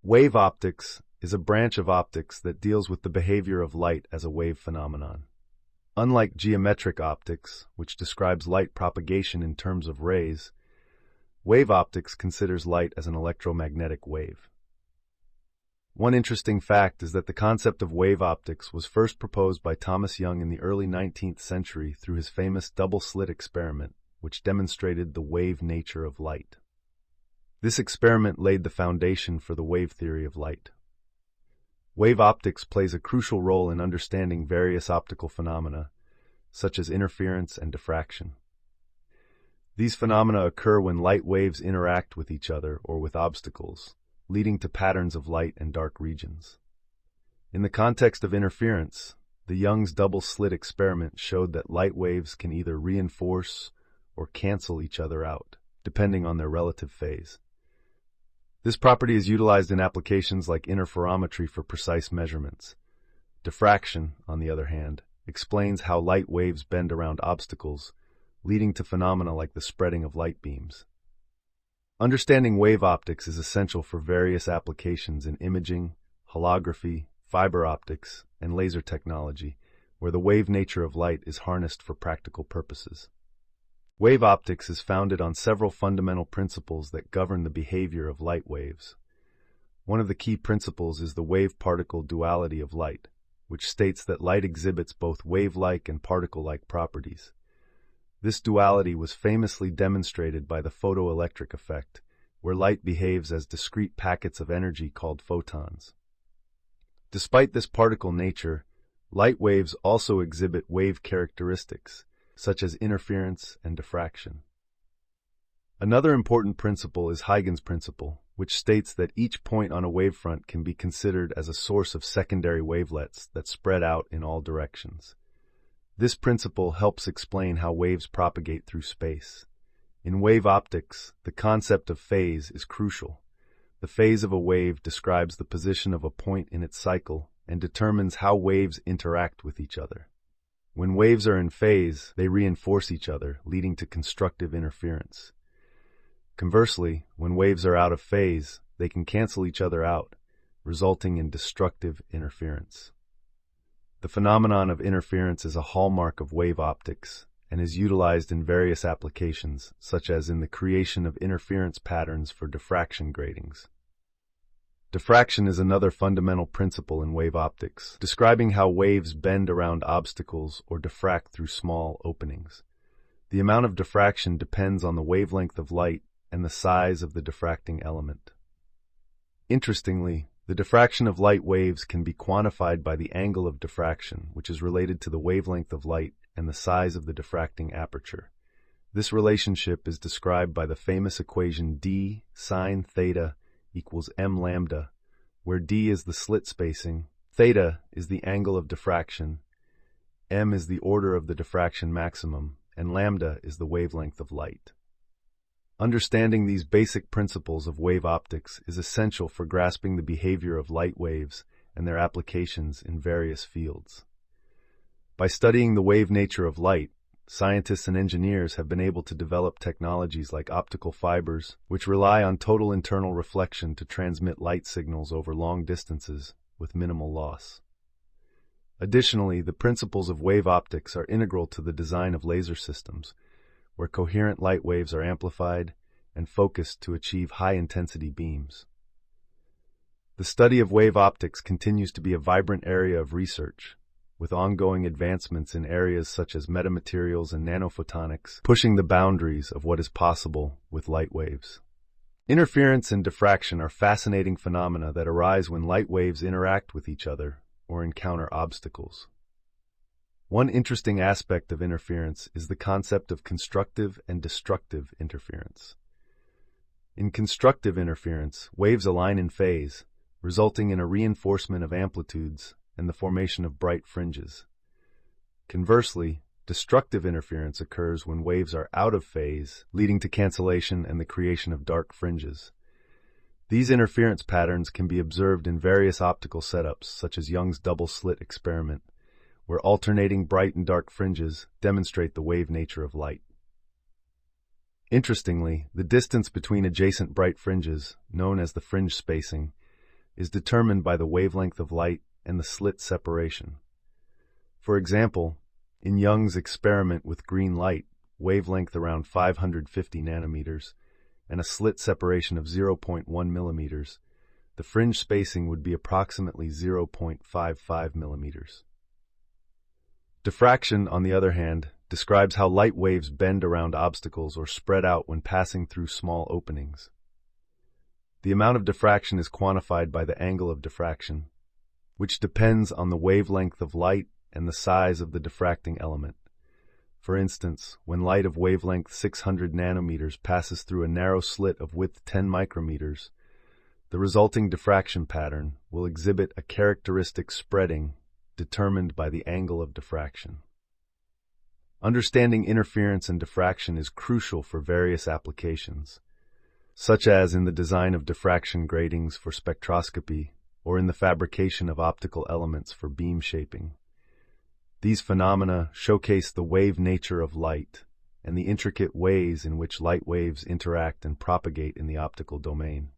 Wave optics is a branch of optics that deals with the behavior of light as a wave phenomenon. Unlike geometric optics, which describes light propagation in terms of rays, wave optics considers light as an electromagnetic wave. One interesting fact is that the concept of wave optics was first proposed by Thomas Young in the early 19th century through his famous double-slit experiment, which demonstrated the wave nature of light. This experiment laid the foundation for the wave theory of light. Wave optics plays a crucial role in understanding various optical phenomena, such as interference and diffraction. These phenomena occur when light waves interact with each other or with obstacles, leading to patterns of light and dark regions. In the context of interference, the Young's double-slit experiment showed that light waves can either reinforce or cancel each other out, depending on their relative phase. This property is utilized in applications like interferometry for precise measurements. Diffraction, on the other hand, explains how light waves bend around obstacles, leading to phenomena like the spreading of light beams. Understanding wave optics is essential for various applications in imaging, holography, fiber optics, and laser technology, where the wave nature of light is harnessed for practical purposes. Wave optics is founded on several fundamental principles that govern the behavior of light waves. One of the key principles is the wave-particle duality of light, which states that light exhibits both wave-like and particle-like properties. This duality was famously demonstrated by the photoelectric effect, where light behaves as discrete packets of energy called photons. Despite this particle nature, light waves also exhibit wave characteristics, such as interference and diffraction. Another important principle is Huygens' principle, which states that each point on a wavefront can be considered as a source of secondary wavelets that spread out in all directions. This principle helps explain how waves propagate through space. In wave optics, the concept of phase is crucial. The phase of a wave describes the position of a point in its cycle and determines how waves interact with each other. When waves are in phase, they reinforce each other, leading to constructive interference. Conversely, when waves are out of phase, they can cancel each other out, resulting in destructive interference. The phenomenon of interference is a hallmark of wave optics and is utilized in various applications, such as in the creation of interference patterns for diffraction gratings. Diffraction is another fundamental principle in wave optics, describing how waves bend around obstacles or diffract through small openings. The amount of diffraction depends on the wavelength of light and the size of the diffracting element. Interestingly, the diffraction of light waves can be quantified by the angle of diffraction, which is related to the wavelength of light and the size of the diffracting aperture. This relationship is described by the famous equation d sine theta equals m lambda, where d is the slit spacing, theta is the angle of diffraction, m is the order of the diffraction maximum, and lambda is the wavelength of light. Understanding these basic principles of wave optics is essential for grasping the behavior of light waves and their applications in various fields. By studying the wave nature of light, scientists and engineers have been able to develop technologies like optical fibers, which rely on total internal reflection to transmit light signals over long distances with minimal loss. Additionally, the principles of wave optics are integral to the design of laser systems, where coherent light waves are amplified and focused to achieve high-intensity beams. The study of wave optics continues to be a vibrant area of research, with ongoing advancements in areas such as metamaterials and nanophotonics, pushing the boundaries of what is possible with light waves. Interference and diffraction are fascinating phenomena that arise when light waves interact with each other or encounter obstacles. One interesting aspect of interference is the concept of constructive and destructive interference. In constructive interference, waves align in phase, resulting in a reinforcement of amplitudes and the formation of bright fringes. Conversely, destructive interference occurs when waves are out of phase, leading to cancellation and the creation of dark fringes. These interference patterns can be observed in various optical setups, such as Young's double-slit experiment, where alternating bright and dark fringes demonstrate the wave nature of light. Interestingly, the distance between adjacent bright fringes, known as the fringe spacing, is determined by the wavelength of light and the slit separation. For example, in Young's experiment with green light, wavelength around 550 nanometers, and a slit separation of 0.1 millimeters, the fringe spacing would be approximately 0.55 millimeters. Diffraction, on the other hand, describes how light waves bend around obstacles or spread out when passing through small openings. The amount of diffraction is quantified by the angle of diffraction, which depends on the wavelength of light and the size of the diffracting element. For instance, when light of wavelength 600 nanometers passes through a narrow slit of width 10 micrometers, the resulting diffraction pattern will exhibit a characteristic spreading determined by the angle of diffraction. Understanding interference and diffraction is crucial for various applications, such as in the design of diffraction gratings for spectroscopy or in the fabrication of optical elements for beam shaping. These phenomena showcase the wave nature of light and the intricate ways in which light waves interact and propagate in the optical domain.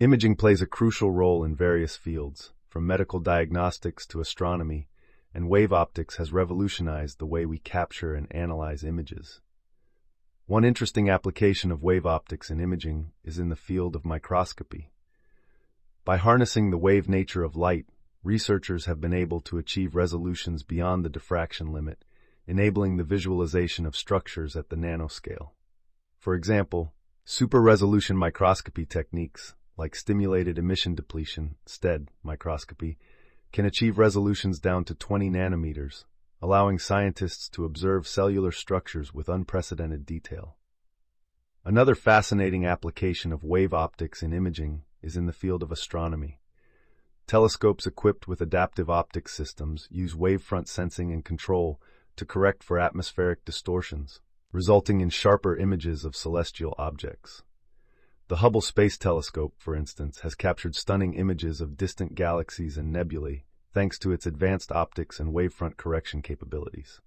Imaging plays a crucial role in various fields, from medical diagnostics to astronomy, and wave optics has revolutionized the way we capture and analyze images. One interesting application of wave optics in imaging is in the field of microscopy. By harnessing the wave nature of light, researchers have been able to achieve resolutions beyond the diffraction limit, enabling the visualization of structures at the nanoscale. For example, super-resolution microscopy techniques, like stimulated emission depletion, STED, microscopy, can achieve resolutions down to 20 nanometers, allowing scientists to observe cellular structures with unprecedented detail. Another fascinating application of wave optics in imaging is in the field of astronomy. Telescopes equipped with adaptive optics systems use wavefront sensing and control to correct for atmospheric distortions, resulting in sharper images of celestial objects. The Hubble Space Telescope, for instance, has captured stunning images of distant galaxies and nebulae thanks to its advanced optics and wavefront correction capabilities.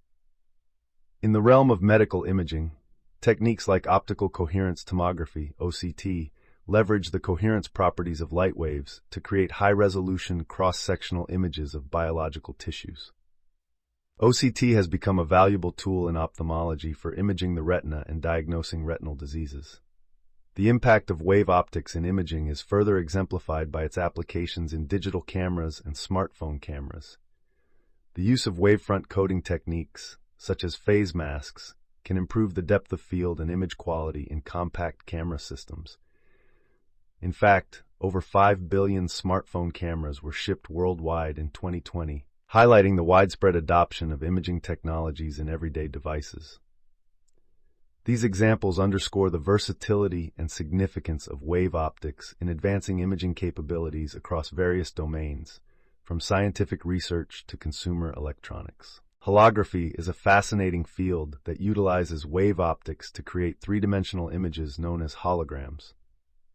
In the realm of medical imaging, techniques like optical coherence tomography, OCT, leverage the coherence properties of light waves to create high-resolution cross-sectional images of biological tissues. OCT has become a valuable tool in ophthalmology for imaging the retina and diagnosing retinal diseases. The impact of wave optics in imaging is further exemplified by its applications in digital cameras and smartphone cameras. The use of wavefront coding techniques, such as phase masks, can improve the depth of field and image quality in compact camera systems. In fact, over 5 billion smartphone cameras were shipped worldwide in 2020, highlighting the widespread adoption of imaging technologies in everyday devices. These examples underscore the versatility and significance of wave optics in advancing imaging capabilities across various domains, from scientific research to consumer electronics. Holography is a fascinating field that utilizes wave optics to create three-dimensional images known as holograms.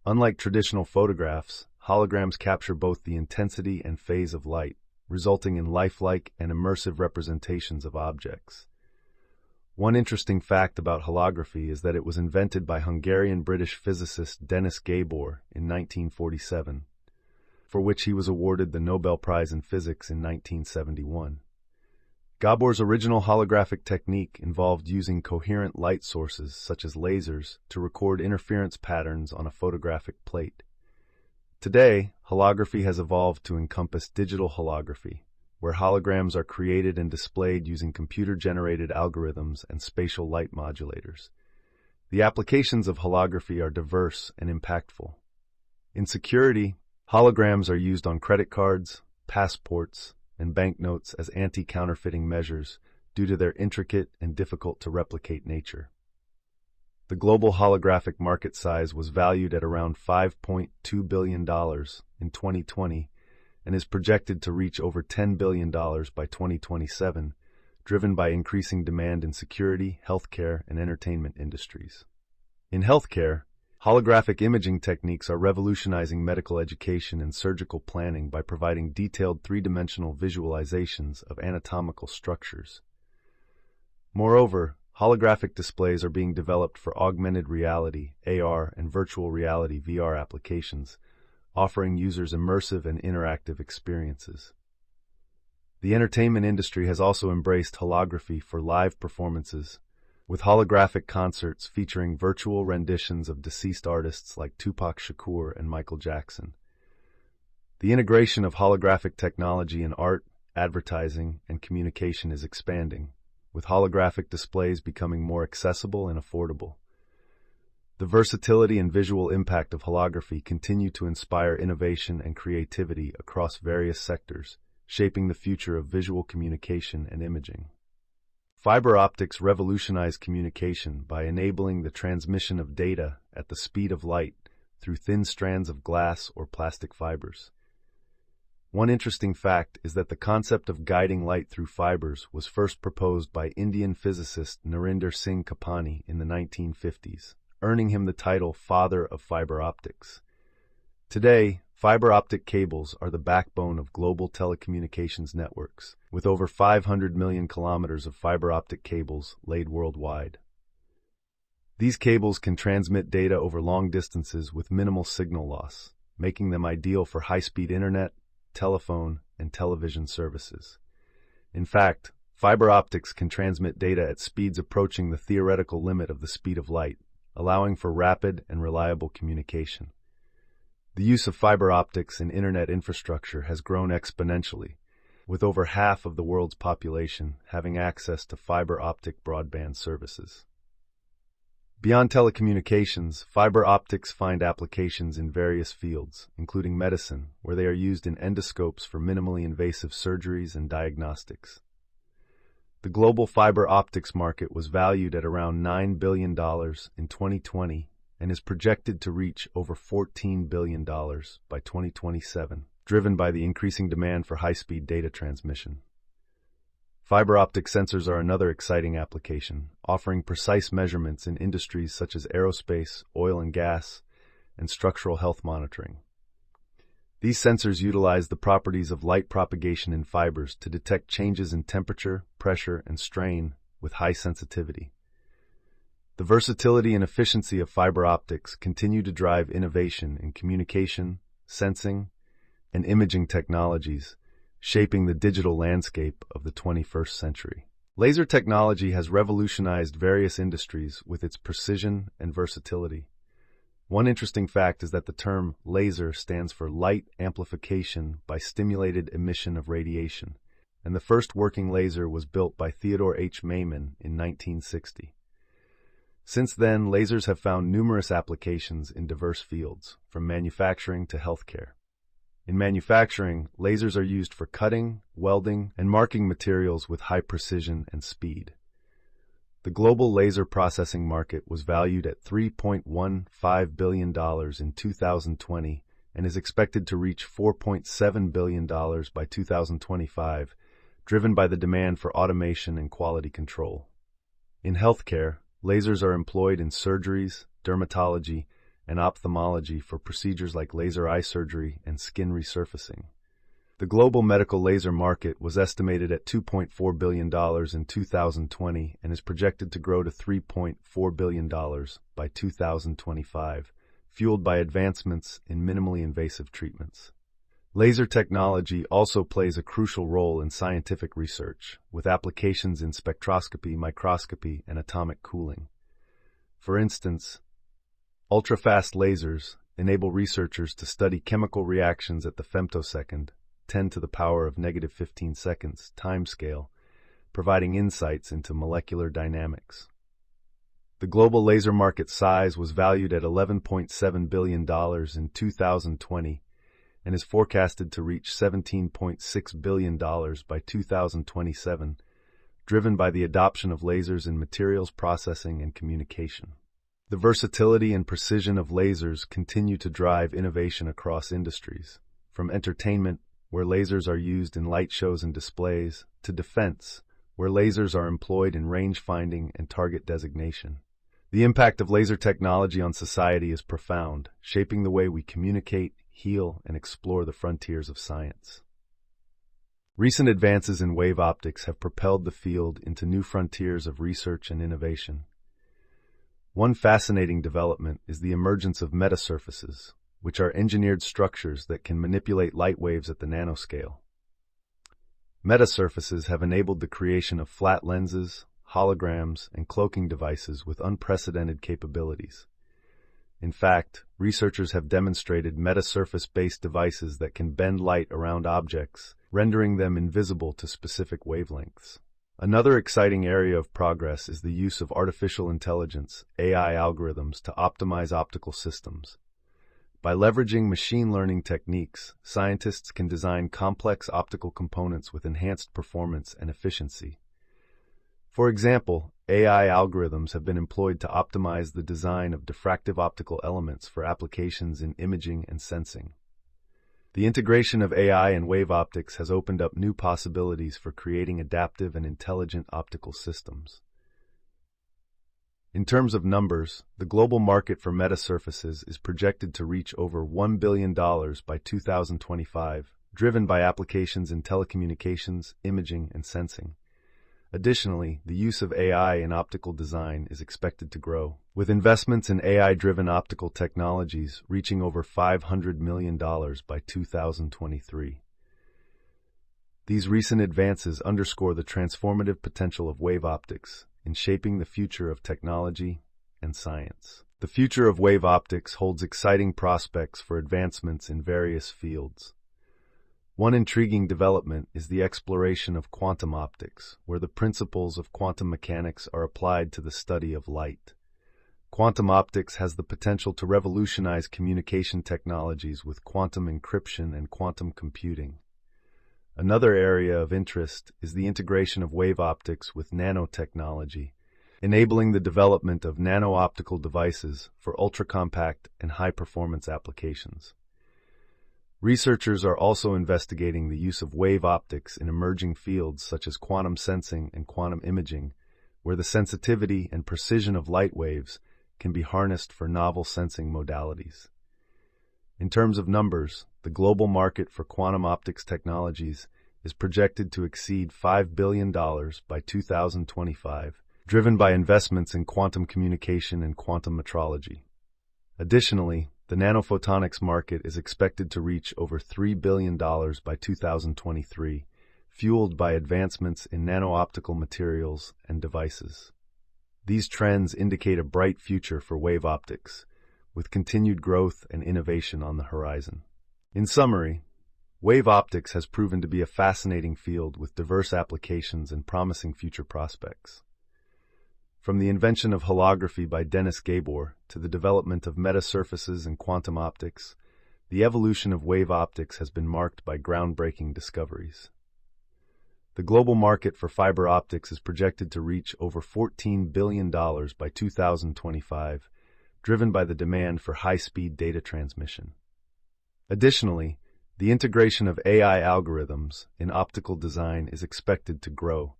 Unlike traditional photographs, holograms capture both the intensity and phase of light, resulting in lifelike and immersive representations of objects. One interesting fact about holography is that it was invented by Hungarian-British physicist Denis Gabor in 1947, for which he was awarded the Nobel Prize in Physics in 1971. Gabor's original holographic technique involved using coherent light sources, such as lasers, to record interference patterns on a photographic plate. Today, holography has evolved to encompass digital holography, where holograms are created and displayed using computer-generated algorithms and spatial light modulators. The applications of holography are diverse and impactful. In security, holograms are used on credit cards, passports, and banknotes as anti-counterfeiting measures due to their intricate and difficult-to-replicate nature. The global holographic market size was valued at around $5.2 billion in 2020 and is projected to reach over $10 billion by 2027, driven by increasing demand in security, healthcare, and entertainment industries. In healthcare, holographic imaging techniques are revolutionizing medical education and surgical planning by providing detailed three-dimensional visualizations of anatomical structures. Moreover, holographic displays are being developed for augmented reality, AR, and virtual reality, VR applications, offering users immersive and interactive experiences. The entertainment industry has also embraced holography for live performances, with holographic concerts featuring virtual renditions of deceased artists like Tupac Shakur and Michael Jackson. The integration of holographic technology in art, advertising, and communication is expanding, with holographic displays becoming more accessible and affordable. The versatility and visual impact of holography continue to inspire innovation and creativity across various sectors, shaping the future of visual communication and imaging. Fiber optics revolutionize communication by enabling the transmission of data at the speed of light through thin strands of glass or plastic fibers. One interesting fact is that the concept of guiding light through fibers was first proposed by Indian physicist Narinder Singh Kapani in the 1950s, earning him the title Father of Fiber Optics. Today, fiber optic cables are the backbone of global telecommunications networks, with over 500 million kilometers of fiber optic cables laid worldwide. These cables can transmit data over long distances with minimal signal loss, making them ideal for high-speed internet, telephone, and television services. In fact, fiber optics can transmit data at speeds approaching the theoretical limit of the speed of light, allowing for rapid and reliable communication. The use of fiber optics in internet infrastructure has grown exponentially, with over half of the world's population having access to fiber optic broadband services. Beyond telecommunications, fiber optics find applications in various fields, including medicine, where they are used in endoscopes for minimally invasive surgeries and diagnostics. The global fiber optics market was valued at around $9 billion in 2020 and is projected to reach over $14 billion by 2027, driven by the increasing demand for high-speed data transmission. Fiber optic sensors are another exciting application, offering precise measurements in industries such as aerospace, oil and gas, and structural health monitoring. These sensors utilize the properties of light propagation in fibers to detect changes in temperature, pressure, and strain with high sensitivity. The versatility and efficiency of fiber optics continue to drive innovation in communication, sensing, and imaging technologies, shaping the digital landscape of the 21st century. Laser technology has revolutionized various industries with its precision and versatility. One interesting fact is that the term laser stands for light amplification by stimulated emission of radiation, and the first working laser was built by Theodore H. Maiman in 1960. Since then, lasers have found numerous applications in diverse fields, from manufacturing to healthcare. In manufacturing, lasers are used for cutting, welding, and marking materials with high precision and speed. The global laser processing market was valued at $3.15 billion in 2020 and is expected to reach $4.7 billion by 2025, driven by the demand for automation and quality control. In healthcare, lasers are employed in surgeries, dermatology, and ophthalmology for procedures like laser eye surgery and skin resurfacing. The global medical laser market was estimated at $2.4 billion in 2020 and is projected to grow to $3.4 billion by 2025, fueled by advancements in minimally invasive treatments. Laser technology also plays a crucial role in scientific research, with applications in spectroscopy, microscopy, and atomic cooling. For instance, ultrafast lasers enable researchers to study chemical reactions at the femtosecond, 10 to the power of negative 15 seconds timescale, providing insights into molecular dynamics. The global laser market size was valued at $11.7 billion in 2020 and is forecasted to reach $17.6 billion by 2027, driven by the adoption of lasers in materials processing and communication. The versatility and precision of lasers continue to drive innovation across industries, from entertainment, where lasers are used in light shows and displays, to defense, where lasers are employed in range finding and target designation. The impact of laser technology on society is profound, shaping the way we communicate, heal, and explore the frontiers of science. Recent advances in wave optics have propelled the field into new frontiers of research and innovation. One fascinating development is the emergence of metasurfaces, which are engineered structures that can manipulate light waves at the nanoscale. Metasurfaces have enabled the creation of flat lenses, holograms, and cloaking devices with unprecedented capabilities. In fact, researchers have demonstrated metasurface-based devices that can bend light around objects, rendering them invisible to specific wavelengths. Another exciting area of progress is the use of artificial intelligence, AI algorithms, to optimize optical systems. By leveraging machine learning techniques, scientists can design complex optical components with enhanced performance and efficiency. For example, AI algorithms have been employed to optimize the design of diffractive optical elements for applications in imaging and sensing. The integration of AI and wave optics has opened up new possibilities for creating adaptive and intelligent optical systems. In terms of numbers, the global market for metasurfaces is projected to reach over $1 billion by 2025, driven by applications in telecommunications, imaging, and sensing. Additionally, the use of AI in optical design is expected to grow, with investments in AI-driven optical technologies reaching over $500 million by 2023. These recent advances underscore the transformative potential of wave optics in shaping the future of technology and science. The future of wave optics holds exciting prospects for advancements in various fields. One intriguing development is the exploration of quantum optics, where the principles of quantum mechanics are applied to the study of light. Quantum optics has the potential to revolutionize communication technologies with quantum encryption and quantum computing. Another area of interest is the integration of wave optics with nanotechnology, enabling the development of nano-optical devices for ultra-compact and high-performance applications. Researchers are also investigating the use of wave optics in emerging fields such as quantum sensing and quantum imaging, where the sensitivity and precision of light waves can be harnessed for novel sensing modalities. In terms of numbers, the global market for quantum optics technologies is projected to exceed $5 billion by 2025, driven by investments in quantum communication and quantum metrology. Additionally, the nanophotonics market is expected to reach over $3 billion by 2023, fueled by advancements in nano-optical materials and devices. These trends indicate a bright future for wave optics, with continued growth and innovation on the horizon. In summary, wave optics has proven to be a fascinating field with diverse applications and promising future prospects. From the invention of holography by Dennis Gabor to the development of metasurfaces and quantum optics, the evolution of wave optics has been marked by groundbreaking discoveries. The global market for fiber optics is projected to reach over $14 billion by 2025, driven by the demand for high-speed data transmission. Additionally, the integration of AI algorithms in optical design is expected to grow,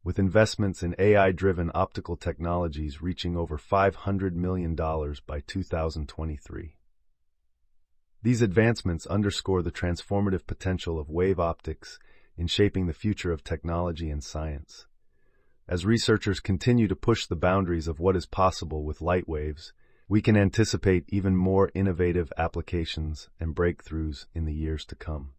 with investments in AI-driven optical technologies reaching over $500 million by 2023. These advancements underscore the transformative potential of wave optics in shaping the future of technology and science. As researchers continue to push the boundaries of what is possible with light waves, we can anticipate even more innovative applications and breakthroughs in the years to come.